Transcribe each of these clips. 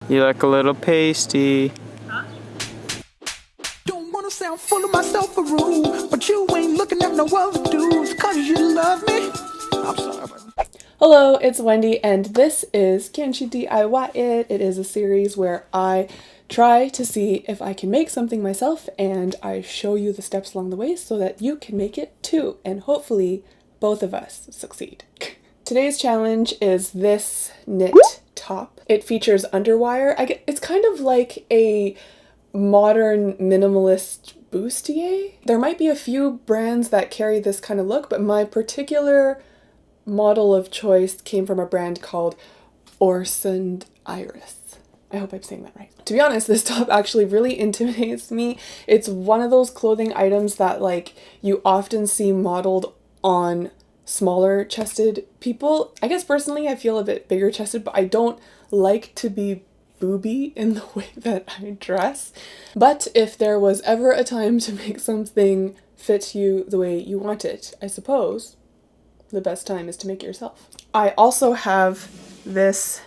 You look a little pasty. Don't wanna sound full of myself a rude, but you ain't looking at no other dudes, cause you love me. I'm sorry. Hello, it's Wendy, and this is Can She DIY It? It is a series where I try to see if I can make something myself, and I show you the steps along the way so that you can make it too, and hopefully both of us succeed. Today's challenge is this knit top. It features underwire. It's kind of like a modern minimalist bustier. There might be a few brands that carry this kind of look, but my particular model of choice came from a brand called Orsund Iris. I hope I'm saying that right. To be honest, this top actually really intimidates me. It's one of those clothing items that like you often see modeled on smaller chested people. I guess personally I feel a bit bigger chested, but I don't like to be booby in the way that I dress. But if there was ever a time to make something fit you the way you want it, I suppose the best time is to make it yourself. I also have this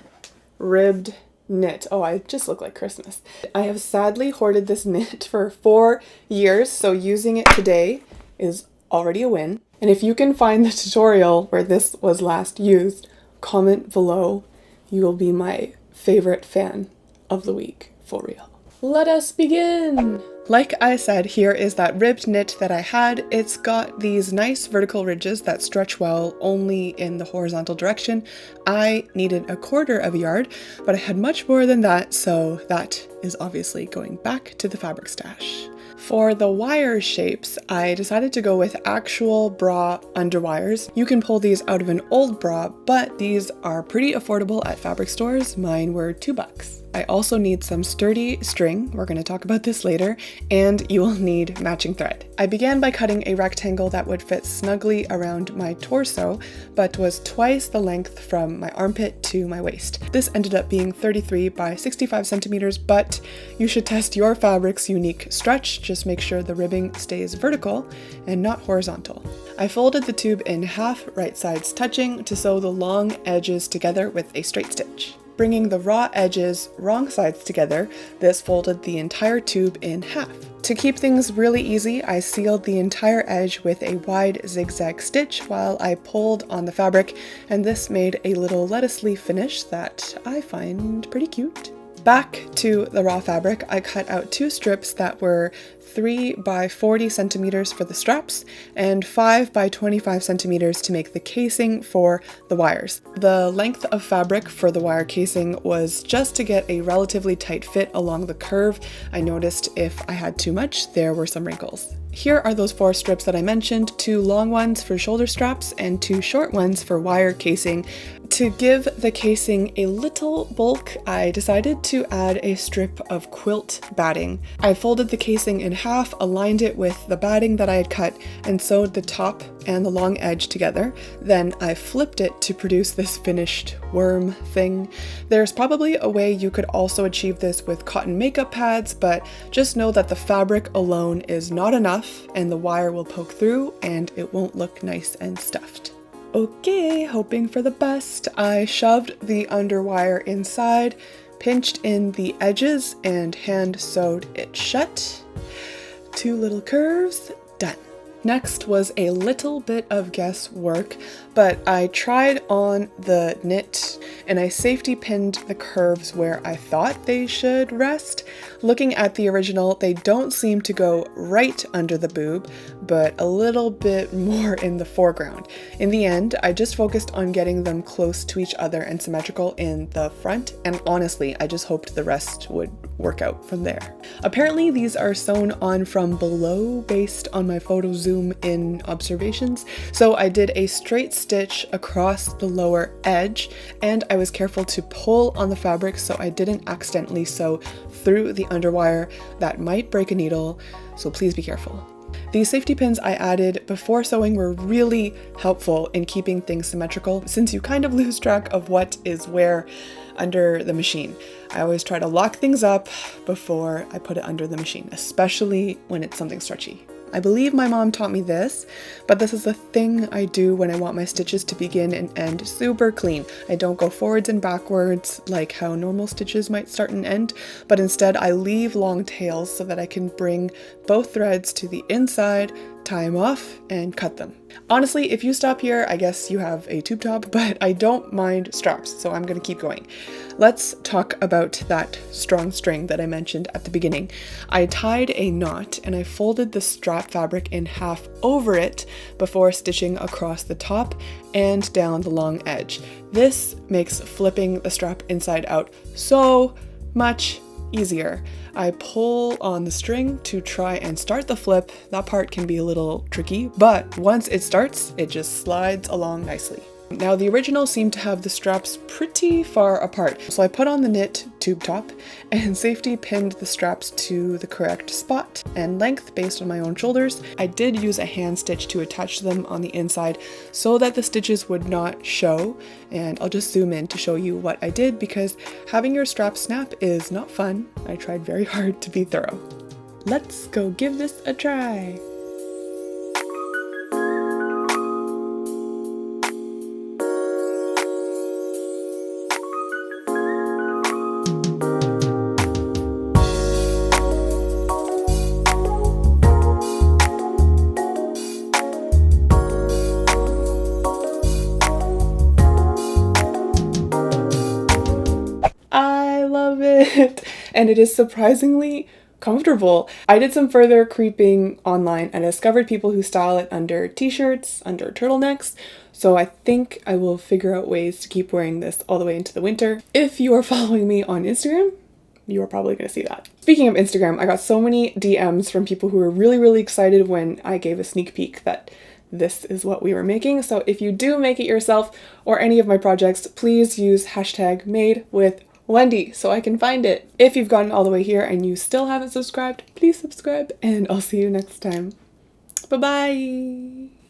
ribbed knit. Oh, I just look like Christmas. I have sadly hoarded this knit for 4 years, so using it today is already a win. And if you can find the tutorial where this was last used, comment below. You will be my favorite fan of the week, for real. Let us begin! Like I said, here is that ribbed knit that I had. It's got these nice vertical ridges that stretch well only in the horizontal direction. I needed 1/4 yard, but I had much more than that, so that is obviously going back to the fabric stash. For the wire shapes, I decided to go with actual bra underwires. You can pull these out of an old bra, but these are pretty affordable at fabric stores. Mine were $2. I also need some sturdy string, we're going to talk about this later, and you will need matching thread. I began by cutting a rectangle that would fit snugly around my torso, but was twice the length from my armpit to my waist. This ended up being 33 by 65 centimeters, but you should test your fabric's unique stretch. Just make sure the ribbing stays vertical and not horizontal. I folded the tube in half, right sides touching, to sew the long edges together with a straight stitch. Bringing the raw edges wrong sides together, this folded the entire tube in half. To keep things really easy, I sealed the entire edge with a wide zigzag stitch while I pulled on the fabric, and this made a little lettuce leaf finish that I find pretty cute. Back to the raw fabric, I cut out 2 strips that were 3 by 40 centimeters for the straps and 5 by 25 centimeters to make the casing for the wires. The length of fabric for the wire casing was just to get a relatively tight fit along the curve. I noticed if I had too much, there were some wrinkles. Here are those 4 strips that I mentioned, 2 long ones for shoulder straps and 2 short ones for wire casing. To give the casing a little bulk, I decided to add a strip of quilt batting. I folded the casing in half, aligned it with the batting that I had cut, and sewed the top and the long edge together. Then I flipped it to produce this finished worm thing. There's probably a way you could also achieve this with cotton makeup pads, but just know that the fabric alone is not enough and the wire will poke through and it won't look nice and stuffed. Okay, hoping for the best. I shoved the underwire inside, pinched in the edges, and hand sewed it shut. 2 little curves, done. Next was a little bit of guesswork, but I tried on the knit and I safety pinned the curves where I thought they should rest. Looking at the original, they don't seem to go right under the boob, but a little bit more in the foreground. In the end, I just focused on getting them close to each other and symmetrical in the front, and honestly, I just hoped the rest would work out from there. Apparently, these are sewn on from below based on my photo zoom in observations, so I did a straight stitch across the lower edge, and I was careful to pull on the fabric so I didn't accidentally sew through the underwire. That might break a needle, so please be careful. These safety pins I added before sewing were really helpful in keeping things symmetrical, since you kind of lose track of what is where under the machine. I always try to lock things up before I put it under the machine, especially when it's something stretchy. I believe my mom taught me this, but this is the thing I do when I want my stitches to begin and end super clean. I don't go forwards and backwards like how normal stitches might start and end, but instead I leave long tails so that I can bring both threads to the inside, tie them off, and cut them. Honestly, if you stop here, I guess you have a tube top, but I don't mind straps, so I'm gonna keep going. Let's talk about that strong string that I mentioned at the beginning. I tied a knot and I folded the strap fabric in half over it before stitching across the top and down the long edge. This makes flipping the strap inside out so much easier. I pull on the string to try and start the flip. That part can be a little tricky, but once it starts, it just slides along nicely. Now the original seemed to have the straps pretty far apart, so I put on the knit tube top and safety pinned the straps to the correct spot and length based on my own shoulders. I did use a hand stitch to attach them on the inside so that the stitches would not show, and I'll just zoom in to show you what I did because having your strap snap is not fun. I tried very hard to be thorough. Let's go give this a try. I love it, and it is surprisingly comfortable. I did some further creeping online and I discovered people who style it under t-shirts, under turtlenecks, so I think I will figure out ways to keep wearing this all the way into the winter. If you are following me on Instagram, you are probably going to see that. Speaking of Instagram, I got so many DMs from people who were really excited when I gave a sneak peek that this is what we were making. So if you do make it yourself or any of my projects, please use hashtag #MadeWithWendy so I can find it. If you've gotten all the way here and you still haven't subscribed, please subscribe and I'll see you next time. Bye-bye!